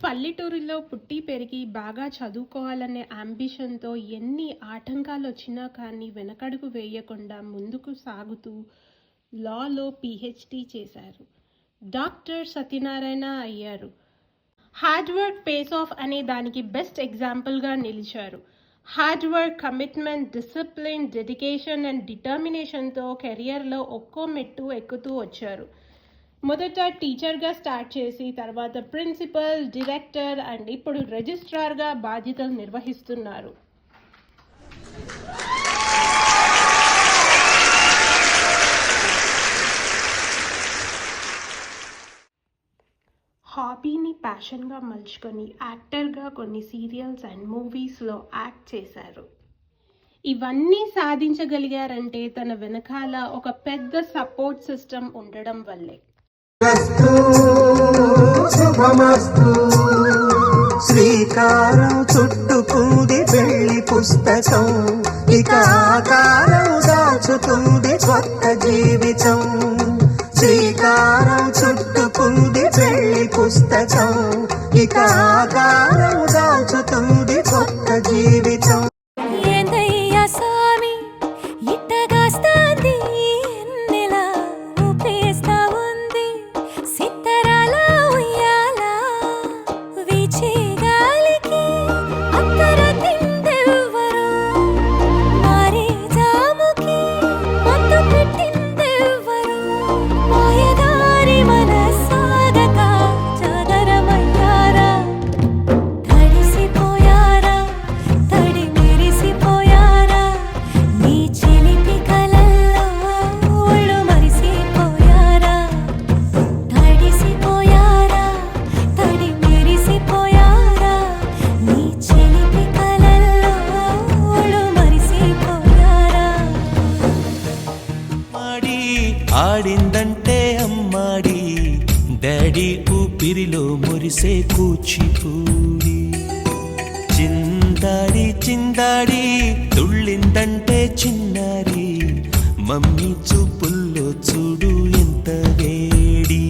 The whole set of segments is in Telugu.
పల్లెటూరులో పుట్టి పెరిగి బాగా చదువుకోవాలనే అంబిషన్తో ఎన్ని ఆటంకాలు వచ్చినా కానీ వెనకడుగు వేయకుండా ముందుకు సాగుతూ లాలో పిహెచ్డి చేశారు. డాక్టర్ సత్యనారాయణ అయ్యారు. హార్డ్ వర్క్ పేస్ ఆఫ్ అనే దానికి బెస్ట్ ఎగ్జాంపుల్గా నిలిచారు. Hard work, commitment, discipline, dedication and డిటర్మినేషన్తో కెరియర్లో ఒక్కో మెట్టు ఎక్కుతూ వచ్చారు. మొదట టీచర్గా స్టార్ట్ చేసి తర్వాత ప్రిన్సిపల్, డైరెక్టర్ అండ్ ఇప్పుడు రిజిస్ట్రార్గా బాధ్యతలు నిర్వహిస్తున్నారు. హాబీని ప్యాషన్గా మలుచుకొని యాక్టర్గా కొన్ని సీరియల్స్ అండ్ మూవీస్లో యాక్ట్ చేశారు. ఇవన్నీ సాధించగలిగారంటే తన వెనకాల ఒక పెద్ద సపోర్ట్ సిస్టమ్ ఉండడం వల్లే. శ్రీకారం చుట్టుకుంది వెళ్ళి పుస్తకం, ఇక ఆకారం దాచుతుంది కొత్త జీవితం. శ్రీకారం చుట్టుకుంది వెళ్ళి పుస్తకం, ఇక ఆకారం దాచుతుంది కొత్త జీవితం. ఆడిందంటే అమ్మాడి, డాడీ ఊపిరిలో మురిసే కూచిపూడి. చిందాడి చిందాడి తుళ్ళిందంటే చిన్నారి, మమ్మీ చూపుల్లో చూడు ఎంత వేడి.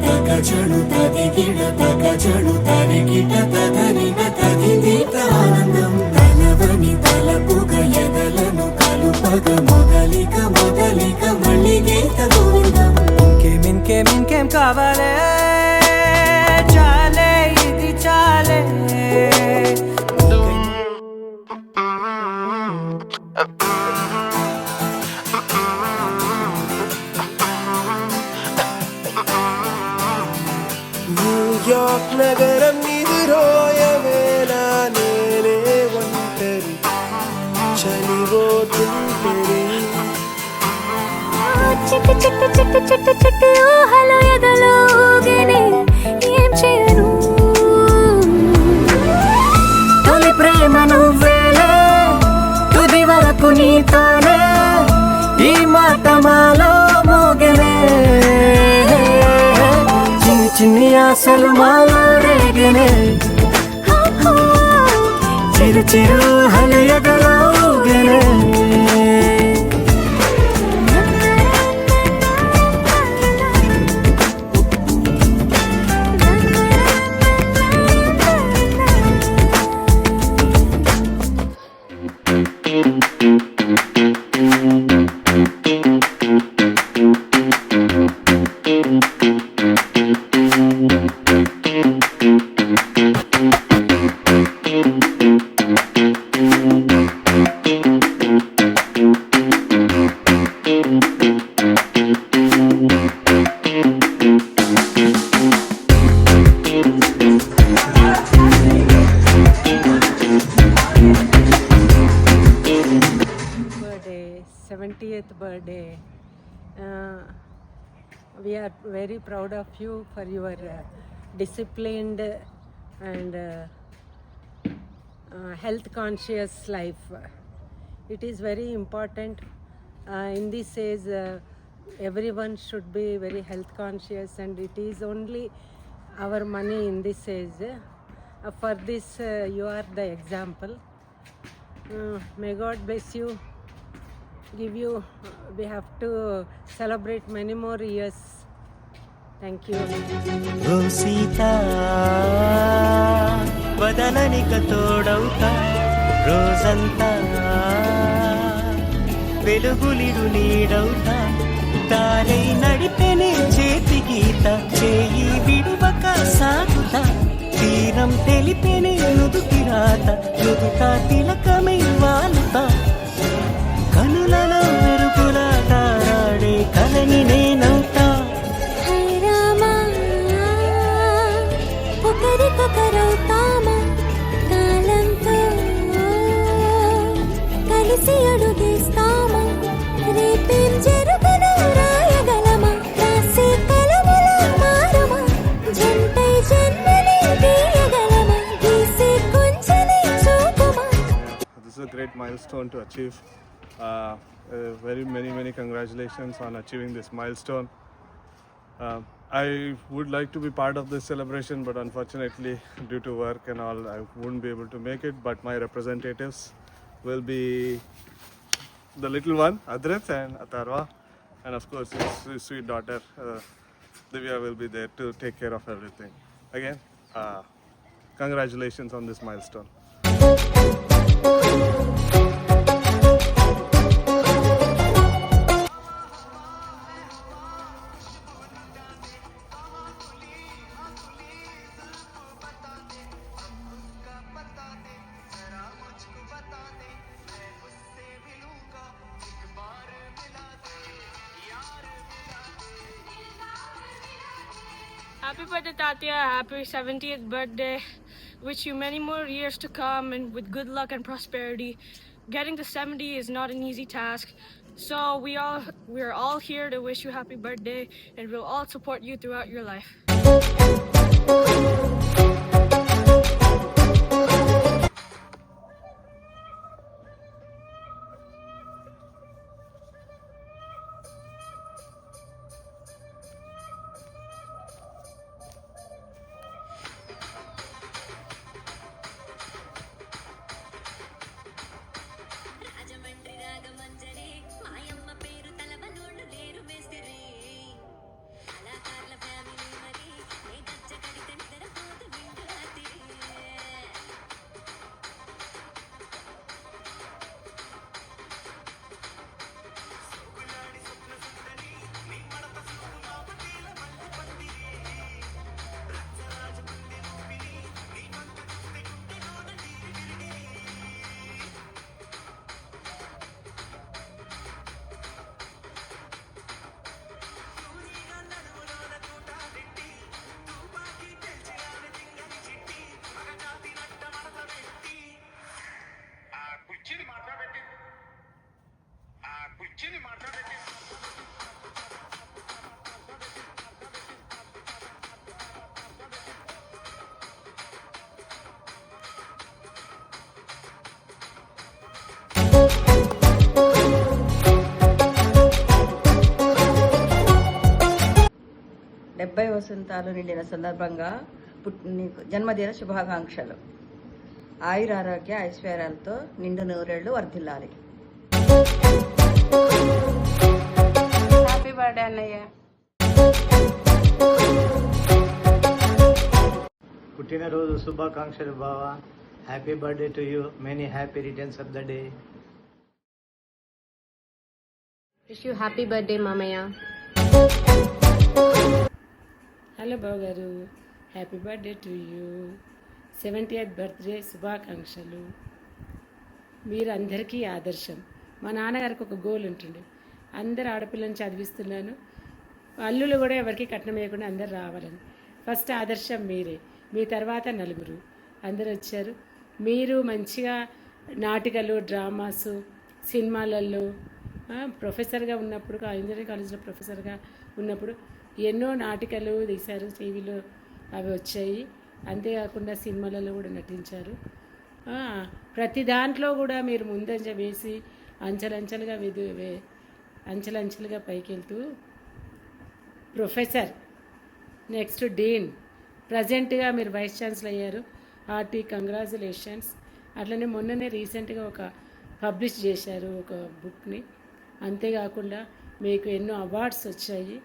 తగచడు తదిగిడ తగచడు తరిగిట తదనిన తదిదీత ఆనందం. తలవని తలపుగ ఎదలను కలుపగ మొదలిక మొదలిక మళ్ళీ గీత గోవిందం. ఇంకేం కావాలే, చాలే ఇది చాలే. న్యూయార్క్ నగరం నిదురోయవేళ నేనే ఒంటరి చలివోతుంటరి. చిట్టు చిట్టు చిట్టు చిట్టు చిట్టు ఊహలు ఎదలో ఊగిని ఏం చేయను. తొలి ప్రేమ నువ్వేలే, తుది వరకు నీతోనే, ఈ మాట మాలో మోగనే. చిన్ని చిన్ని ఆశలు మాలో రేగనే, చిరు చిరు ఊహలు ఎదలో ఊగనే. birthday, 70th birthday. We are very proud of you for your disciplined and health conscious life. It is very important in this age. everyone should be very health conscious, and it is only our money in this age. For this, you are the example. May God bless you, give you, we have to celebrate many more years. Thank you. ఓ సీత వదలనిక తోడవుతా రోజంతా వెలుగులిడు నీడవుతా తారై నడిపెనే చేతి గీత చేయి విడువక సాగుతా తీరం తెలిపెనే నుదుటి రాత నుదుట తిలకమై వాలుతా కనులలో మెరుపులా తారాడే కలని నేనవుతా హై రామా ఒకరికొకరవుతామా కాలంతో కలిసి అడుగేస్తామా రేపేం జరుగునో రాయగలమా రాసే కలముల మారమా జంటై జన్మని తీయగలమా గీసే కొంచెని చూపుమా. This is a great milestone to achieve. Very many congratulations on achieving this milestone. I would like to be part of this celebration, but unfortunately due to work and all I wouldn't be able to make it, but my representatives will be the little one Adrit and Atharva, and of course his sweet daughter Divya will be there to take care of everything. Again, congratulations on this milestone. Happy birthday, Tatya. Happy 70th birthday. Wish you many more years to come and with good luck and prosperity. Getting to 70 is not an easy task. So we're all here to wish you happy birthday, and we'll all support you throughout your life. Rajahmundry Ragamanjari మాయమ్మ పేరు తలవనోళ్ళు లేరు మేస్తిరి కళాకారుల ఫ్యామిలీ మరి నే గజ్జ కడితే నిద్రపోతు నిండు రాత్రి డెబ్బై వసంతాలు నిండిన సందర్భంగా నీకు జన్మదిన శుభాకాంక్షలు. ఆయురారోగ్య ఐశ్వర్యాలతో నిండు నూరేళ్లు వర్ధిల్లాలి. హ్యాపీ బర్త్డే అన్నయ్య. పుట్టినరోజు శుభాకాంక్షలు బావా. Happy birthday to you. Many happy returns of the day. Wish you happy birthday, Mamaya. Hello Babu garu, happy birthday to you. 70th birthday శుభాకాంక్షలు. మీరు అందరికీ ఆదర్శం. మా నాన్నగారికి ఒక గోల్ ఉంటుండే, అందరు ఆడపిల్లని చదివిస్తున్నాను, అల్లులు కూడా ఎవరికి కట్నం వేయకుండా అందరు రావాలని. ఫస్ట్ ఆదర్శం మీరే, మీ తర్వాత నలుగురు అందరు వచ్చారు. మీరు మంచిగా నాటికలు, డ్రామాసు, సినిమాలలో ప్రొఫెసర్గా ఉన్నప్పుడు, ఇంజనీరింగ్ కాలేజ్లో ప్రొఫెసర్గా ఉన్నప్పుడు ఎన్నో నాటికలు తీశారు, టీవీలో అవి వచ్చాయి. అంతేకాకుండా సినిమాలలో కూడా నటించారు. ప్రతి దాంట్లో కూడా మీరు ముందంజ వేసి అంచెలంచెలుగా అంచెలంచెలుగా పైకి వెళ్తూ ప్రొఫెసర్, నెక్స్ట్ డీన్, ప్రజెంట్గా మీరు వైస్ ఛాన్సలర్ అయ్యారు. Hearty congratulations. అట్లనే మొన్ననే రీసెంట్గా ఒక పబ్లిష్ చేశారు ఒక బుక్ని. అంతేకాకుండా మీకు ఎన్నో అవార్డ్స్ వచ్చాయి.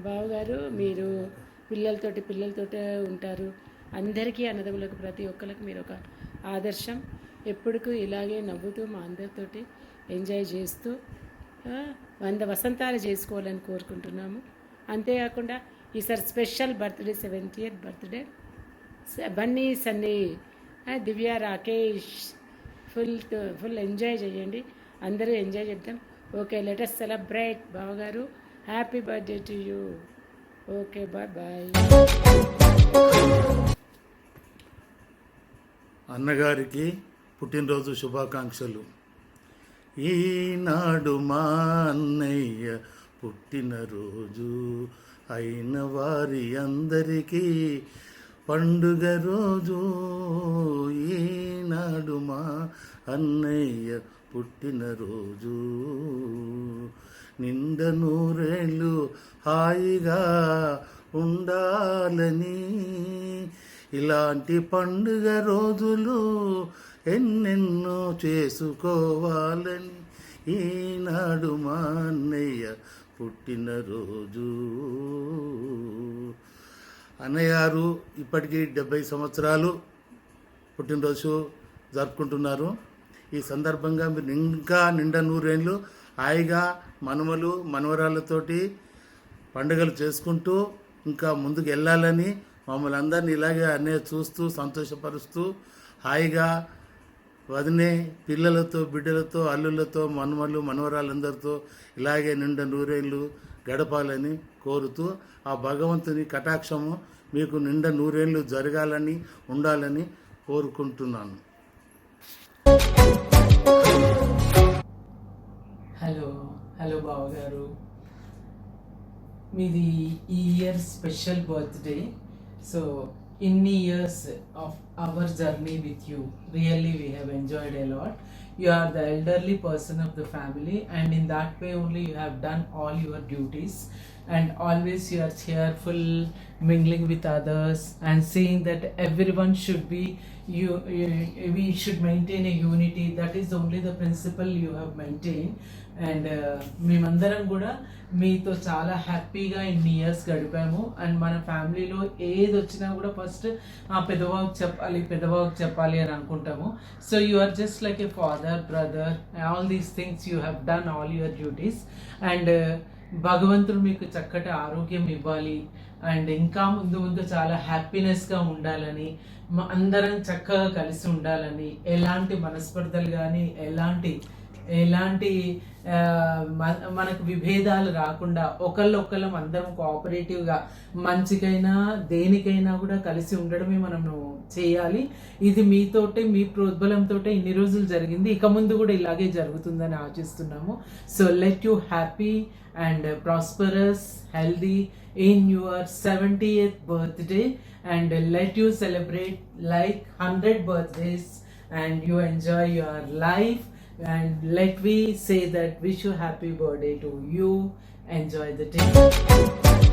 బావగారు మీరు పిల్లలతోటే ఉంటారు. అందరికీ అన్నదమ్ములకు ప్రతి ఒక్కరికి మీరు ఒక ఆదర్శం. ఎప్పటికూ ఇలాగే నవ్వుతూ మా అందరితోటి ఎంజాయ్ చేస్తూ 100 వసంతాలు చేసుకోవాలని కోరుకుంటున్నాము. అంతేకాకుండా ఈసారి special birthday 70th birthday Bunny, Sunny, Divya, Rakesh full enjoy చేయండి. అందరూ ఎంజాయ్ చేద్దాం. Okay, let us celebrate. బావగారు happy birthday to you. Okay, bye. అన్నగారికి పుట్టినరోజు శుభాకాంక్షలు. ఈనాడు మా అన్నయ్య పుట్టినరోజు, అయిన వారి అందరికీ పండుగ రోజు. ఈనాడు మా అన్నయ్య పుట్టినరోజు, నిండా నూరేళ్ళు హాయిగా ఉండాలని, ఇలాంటి పండుగ రోజులు ఎన్నెన్నో చేసుకోవాలని, ఈనాడు మా అన్నయ్య పుట్టినరోజు. అన్నయ్య గారు ఇప్పటికీ 70 సంవత్సరాలు పుట్టినరోజు జరుపుకుంటున్నారు. ఈ సందర్భంగా మీరు ఇంకా నిండా నూరేళ్ళు హాయిగా మనవరాళ్ళతోటి పండుగలు చేసుకుంటూ ఇంకా ముందుకు వెళ్ళాలని, మమ్మల్ని అందరినీ ఇలాగే అన్నయ్య చూస్తూ సంతోషపరుస్తూ హాయిగా వదినే పిల్లలతో, బిడ్డలతో, అల్లుళ్ళతో, మనవరాళ్ళందరితో ఇలాగే నిండా నూరేళ్ళు గడపాలని కోరుతూ, ఆ భగవంతుని కటాక్షము మీకు నిండా నూరేళ్ళు జరగాలని ఉండాలని కోరుకుంటున్నాను. హలో బావగారు, మీది ఈ ఇయర్ స్పెషల్ బర్త్డే. సో ఇన్ని years of our journey with you, really we have enjoyed a lot. You are the elderly person of the family, and in that way only you have done all your duties, and always you are cheerful, mingling with others and seeing that everyone should be we should maintain a unity. That is only the principle you have maintained. And మేమందరం కూడా మీతో చాలా హ్యాపీగా ఇన్ని ఇయర్స్ గడిపాము. అండ్ మన ఫ్యామిలీలో ఏది వచ్చినా కూడా ఫస్ట్ పెద్దవాళ్ళకి చెప్పాలి అని అనుకుంటాము. So you are just like a father, brother, all these things you have done all your duties. And భగవంతుడు మీకు చక్కటి ఆరోగ్యం ఇవ్వాలి, అండ్ ఇంకా ముందు చాలా హ్యాపీనెస్గా ఉండాలని, అందరం చక్కగా కలిసి ఉండాలని, ఎలాంటి మనస్పర్ధలు కానీ ఎలాంటి మనకు విభేదాలు రాకుండా ఒకళ్ళొక్కళ్ళం అందరం కోఆపరేటివ్గా మంచికైనా దేనికైనా కూడా కలిసి ఉండడమే మనం చేయాలి. ఇది మీతోటే, మీ ప్రోద్బలంతో ఇన్ని రోజులు జరిగింది, ఇక ముందు కూడా ఇలాగే జరుగుతుందని ఆశిస్తున్నాము. So let you happy and prosperous, healthy in your 70th birthday, and let you celebrate like 100 birthdays and you enjoy your life. And let me say that wish you happy birthday to you. Enjoy the day.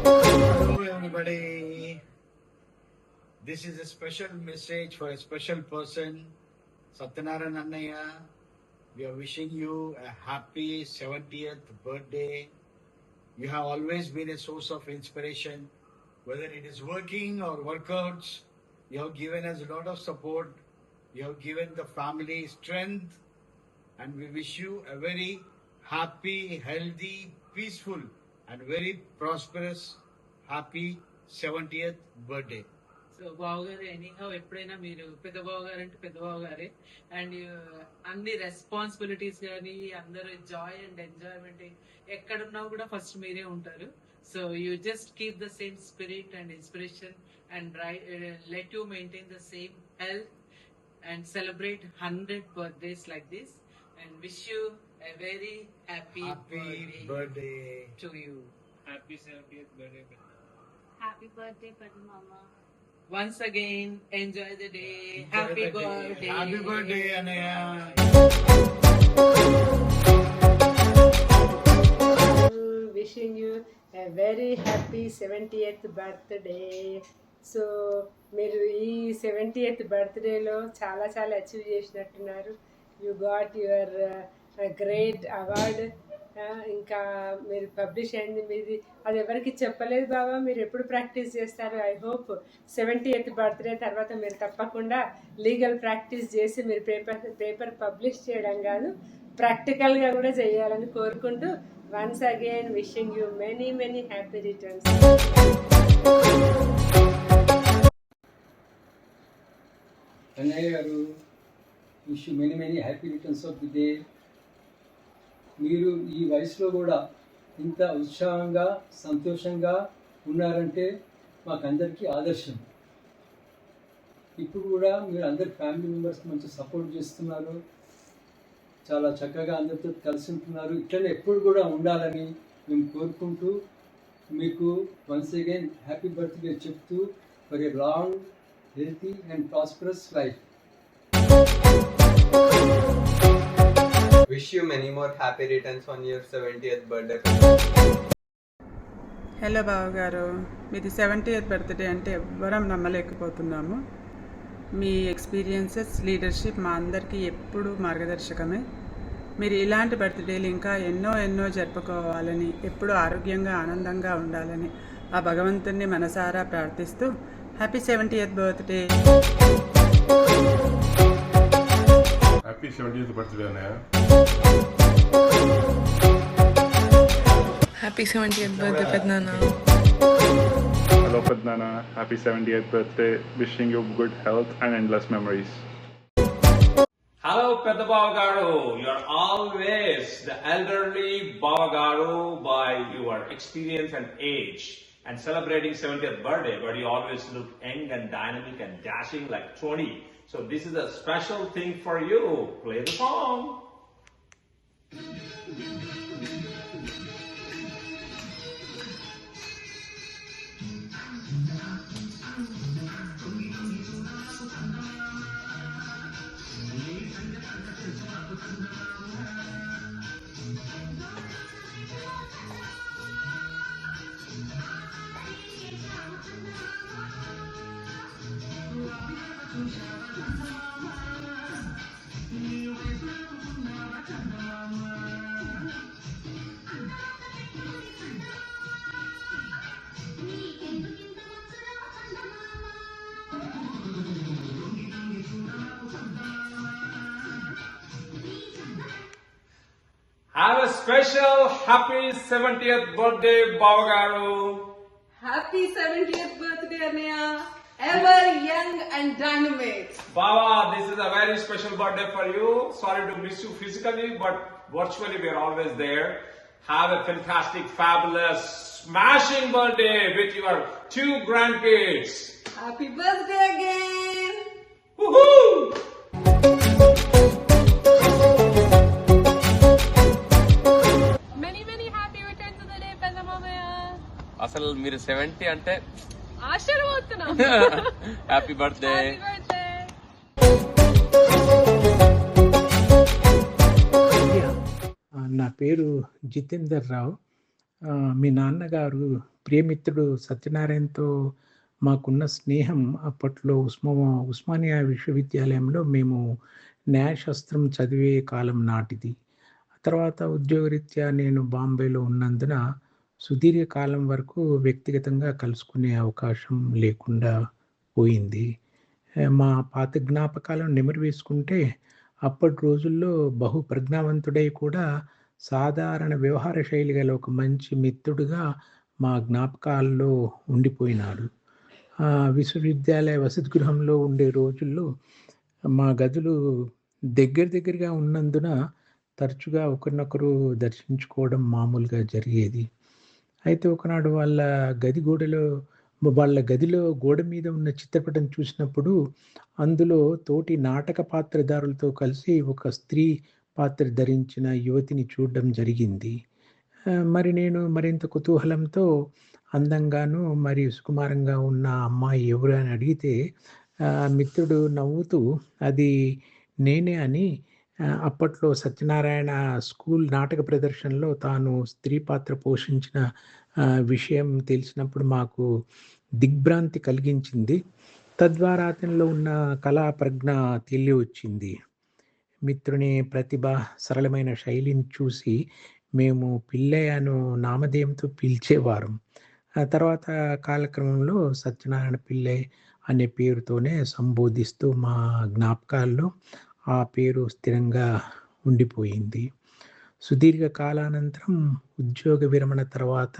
Hello everybody. This is a special message for a special person, Satyanarayan Annaya. We are wishing you a happy 70th birthday. You have always been a source of inspiration, whether it is working or workouts. You have given us a lot of support. You have given the family strength, and we wish you a very happy, healthy, peaceful and very prosperous, happy 70th birthday. So బావగారు ఎనీహౌ ఎప్పుడైనా మీరు పెద్ద బావగారు అంటే పెద్ద బావగారే. అండ్ అన్ని రెస్పాన్సిబిలిటీస్ కానీ అందరూ జాయ్ అండ్ ఎంజాయ్మెంట్ ఎక్కడున్నా కూడా ఫస్ట్ మీరే ఉంటారు. So you just keep the same spirit and inspiration and let you maintain the same health and celebrate 100 birthdays like this, and wish you a very happy birthday to you. Happy 70th birthday. Happy birthday, Padma Mama. Once again, enjoy the day. Happy birthday. Happy birthday, Anaya. Wishing you a very happy 70th birthday. So మీరు ఈ 70th బర్త్డేలో చాలా చాలా అచీవ్ చేసినట్టున్నారు. You got your great award. ఇంకా మీరు పబ్లిష్ అయింది మీది, అది ఎవరికి చెప్పలేదు బాబా. మీరు ఎప్పుడు ప్రాక్టీస్ చేస్తారు? ఐ హోప్ 70th బర్త్డే తర్వాత మీరు తప్పకుండా లీగల్ ప్రాక్టీస్ చేసి మీరు పేపర్ పబ్లిష్ చేయడం కాదు, ప్రాక్టికల్గా కూడా చేయాలని కోరుకుంటూ once again wishing you many many happy returns. అన్నయ్య గారు, wish you many many happy returns of the day. మీరు ఈ వయసులో కూడా ఇంత ఉత్సాహంగా సంతోషంగా ఉన్నారంటే మాకందరికీ ఆదర్శం. ఇప్పుడు కూడా మీరు అందరి ఫ్యామిలీ మెంబర్స్ మంచి సపోర్ట్ చేస్తున్నారు, చాలా చక్కగా అందరితో కలిసి ఉంటున్నారు. ఇట్లనే ఎప్పుడు కూడా ఉండాలని మేము కోరుకుంటూ మీకు వన్స్ అగైన్ హ్యాపీ బర్త్డే చెప్తూ for a long healthy and prosperous life. Wish you many more happy returns on your 70th birthday. Hello బావ గారు, మీది 70th బర్త్డే అంటే ఎవ్వరం నమ్మలేకపోతున్నాము. మీ ఎక్స్పీరియన్సెస్, లీడర్షిప్ మా అందరికీ ఎప్పుడూ మార్గదర్శకమే. మీరు ఇలాంటి బర్త్డేలు ఇంకా ఎన్నో ఎన్నో జరుపుకోవాలని, ఎప్పుడూ ఆరోగ్యంగా ఆనందంగా ఉండాలని ఆ భగవంతుణ్ణి మనసారా ప్రార్థిస్తూ happy 70th birthday. Happy 70th birthday అన్నయ్య. హ్యాపీ 70th బర్త్డే పెద్దనాన్న. హలో పెద్దనాన్న, happy 70th birthday. Wishing you good health and endless memories. Hello, Pedda Bavagaru. You are always the elderly Bavagaru by your experience and age, and celebrating 70th birthday, but you always look young and dynamic and dashing like Tony. So this is a special thing for you. Play the song. Have a special happy 70th birthday, Bavagaru. Happy 70th birthday అన్నయ్య. Ever young and dynamic. Baba, this is a very special birthday for you. Sorry to miss you physically, but virtually we are always there. Have a fantastic, fabulous, smashing birthday with your 2 grandkids. Happy birthday again. Woohoo! అసలు మీరు 70 అంటే ఆశీర్వదిస్తున్నాం. Happy birthday. నా పేరు జితేందర్ రావు. మీ నాన్నగారు ప్రియమిత్రుడు సత్యనారాయణతో మాకున్న స్నేహం అప్పట్లో ఉస్మానియా విశ్వవిద్యాలయంలో మేము న్యాయశాస్త్రం చదివే కాలం నాటిది. తర్వాత ఉద్యోగరీత్యా నేను బాంబేలో ఉన్నందున సుదీర్ఘకాలం వరకు వ్యక్తిగతంగా కలుసుకునే అవకాశం లేకుండా పోయింది. మా పాత జ్ఞాపకాలను నెమరు వేసుకుంటే అప్పటి రోజుల్లో బహు ప్రజ్ఞావంతుడై కూడా సాధారణ వ్యవహార శైలి గల ఒక మంచి మిత్రుడుగా మా జ్ఞాపకాల్లో ఉండిపోయినాడు. విశ్వవిద్యాలయ వసతి గృహంలో ఉండే రోజుల్లో మా గదులు దగ్గరగా ఉన్నందున తరచుగా ఒకరినొకరు దర్శించుకోవడం మామూలుగా జరిగేది. అయితే ఒకనాడు వాళ్ళ గదిలో గోడ మీద ఉన్న చిత్రపటం చూసినప్పుడు అందులో తోటి నాటక పాత్రధారులతో కలిసి ఒక స్త్రీ పాత్ర ధరించిన యువతిని చూడడం జరిగింది. మరి నేను మరింత కుతూహలంతో అందంగాను మరియు సుకుమారంగా ఉన్న అమ్మాయి ఎవరు అని అడిగితే మిత్రుడు నవ్వుతూ అది నేనే అని అప్పట్లో సత్యనారాయణ స్కూల్ నాటక ప్రదర్శనలో తాను స్త్రీ పాత్ర పోషించిన విషయం తెలిసినప్పుడు మాకు దిగ్భ్రాంతి కలిగించింది. తద్వారా అతనిలో ఉన్న కళా ప్రజ్ఞ తెలియవచ్చింది. మిత్రుని ప్రతిభ, సరళమైన శైలిని చూసి మేము పిల్లయ్యను నామధేయంతో పిలిచేవారం. ఆ తర్వాత కాలక్రమంలో సత్యనారాయణ పిల్లయ్య అనే పేరుతోనే సంబోధిస్తూ మా జ్ఞాపకాల్లో ఆ పేరు స్థిరంగా ఉండిపోయింది. సుదీర్ఘ కాలానంతరం ఉద్యోగ విరమణ తర్వాత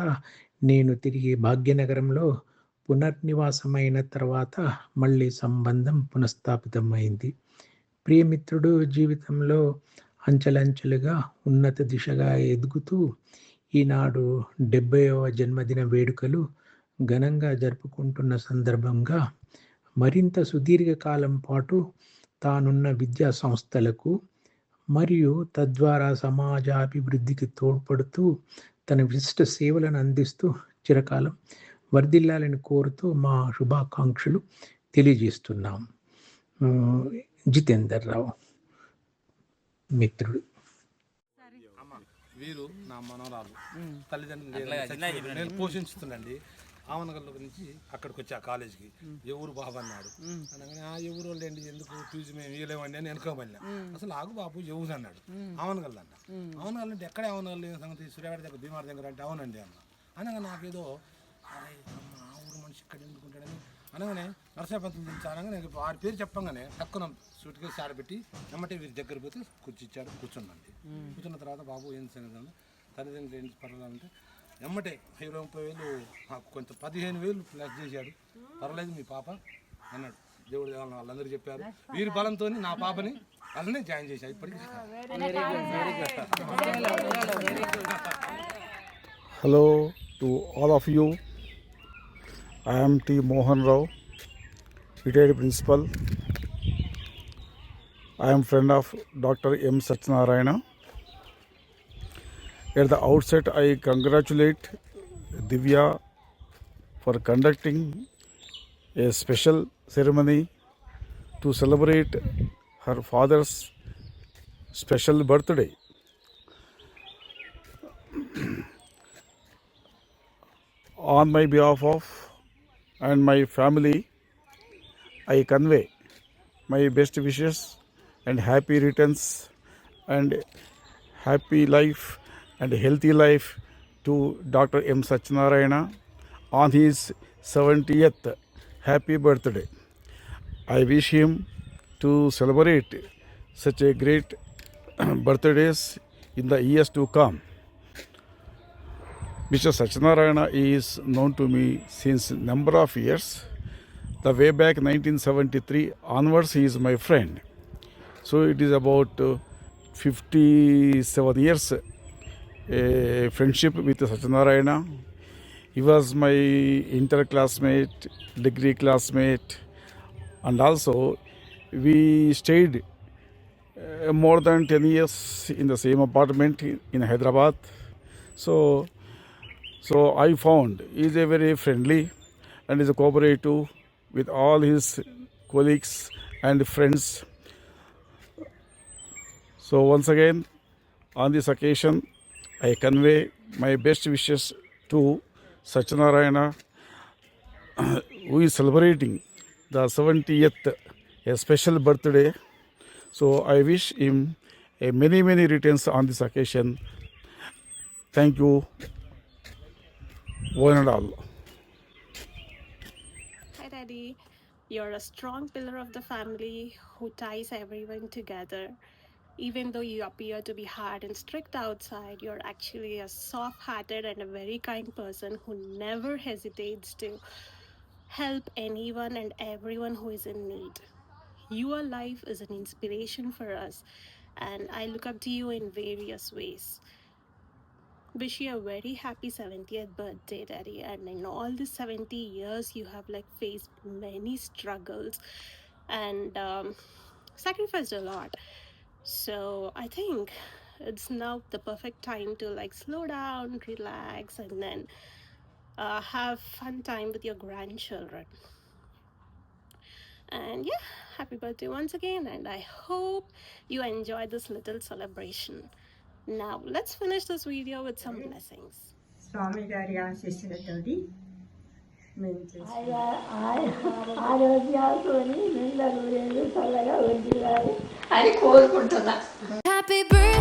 నేను తిరిగి భాగ్యనగరంలో పునర్నివాసమైన తర్వాత మళ్ళీ సంబంధం పునఃస్థాపితమైంది. ప్రియమిత్రుడు జీవితంలో అంచెలంచెలుగా ఉన్నత దిశగా ఎదుగుతూ ఈనాడు 70వ జన్మదిన వేడుకలు ఘనంగా జరుపుకుంటున్న సందర్భంగా మరింత సుదీర్ఘకాలం పాటు తానున్న విద్యా సంస్థలకు మరియు తద్వారా సమాజాభివృద్ధికి తోడ్పడుతూ తన విశిష్ట సేవలను అందిస్తూ చిరకాలం వర్ధిల్లాలని కోరుతూ మా శుభాకాంక్షలు తెలియజేస్తున్నాం. జితేందర్ రావు, మిత్రుడు. వీరు నా మనవరాలు. తల్లిదండ్రులు నేను పోషించుతుండండి. ఆవనగల్లో నుంచి అక్కడికి వచ్చి ఆ కాలేజీకి ఎవరు బాబు అన్నాడు. అనగానే ఏ ఊరు వాళ్ళు ఏంటి, ఎందుకు ఫీజు మేము ఇవ్వలేమండి అని వెనుకోమని. అసలు ఆగు బాబు ఎవరు అన్నాడు. ఆవనగల్ అన్న. ఆవనగల్ అంటే ఎక్కడ ఆవనగల్ సంగతి, సూర్యావాడి దగ్గర భీమార్ దగ్గర అంటే అవునండి అన్న. అనగా నాకేదో అరే ఆ ఊరు మనిషి ఇక్కడ ఎందుకుంటాడని అనగానే నరసాపంతులు దించా అనగా నేను వారి పేరు చెప్పంగానే తక్కువ సూట్ కేసు ఆడబెట్టి ఎమ్మటే వీరి దగ్గర పోతే కూర్చిచ్చాడు. కూర్చుందండి. కూర్చున్న తర్వాత బాబు ఏం సంగతి అన్న, తల్లిదండ్రులు ఏంటి పర్వాలంటే ఎమ్మటే 20-30,000 మాకు కొంత 15,000 ప్లస్ చేశాడు. పర్వాలేదు మీ పాప అన్నాడు. దేవుడు దేవాలని వాళ్ళందరూ చెప్పారు. వీరి బలంతో నా పాపని వాళ్ళనే జాయిన్ చేశారు. ఇప్పటికీ hello to all of you. I am T. Mohan Rao, retired principal. I am friend of Dr. M. Satyanarayana. At the outset, I congratulate Divya for conducting a special ceremony to celebrate her father's special birthday. On my behalf of and my family, I convey my best wishes and happy returns and happy life and healthy life to Dr. M. Satyanarayana on his 70th happy birthday. I wish him to celebrate such a great birthdays in the years to come. Mr. Satyanarayana is known to me since number of years. The way back 1973 onwards, he is my friend. So it is about 57 years friendship with Satyanarayana. He was my inter classmate, degree classmate, and also we stayed more than 10 years in the same apartment in Hyderabad. So I found he is a very friendly and is a cooperative with all his colleagues and friends. So once again, on this occasion, I convey my best wishes to Satyanarayana, who is celebrating the 70th a special birthday. So I wish him a many returns on this occasion. Thank you. One and all. Hi, Daddy. You're a strong pillar of the family who ties everyone together. Even though you appear to be hard and strict outside, you're actually a soft-hearted and a very kind person who never hesitates to help anyone and everyone who is in need. Your life is an inspiration for us, and I look up to you in various ways. Wish you a very happy 70th birthday, Daddy. And in all these 70 years, you have faced many struggles and sacrificed a lot. So I think it's now the perfect time to slow down, relax, and then have fun time with your grandchildren. And yeah, happy birthday once again, and I hope you enjoy this little celebration. Now let's finish this video with some blessings. స్వామి గారి ఆశీస్సులతోటి మేము Happy birthday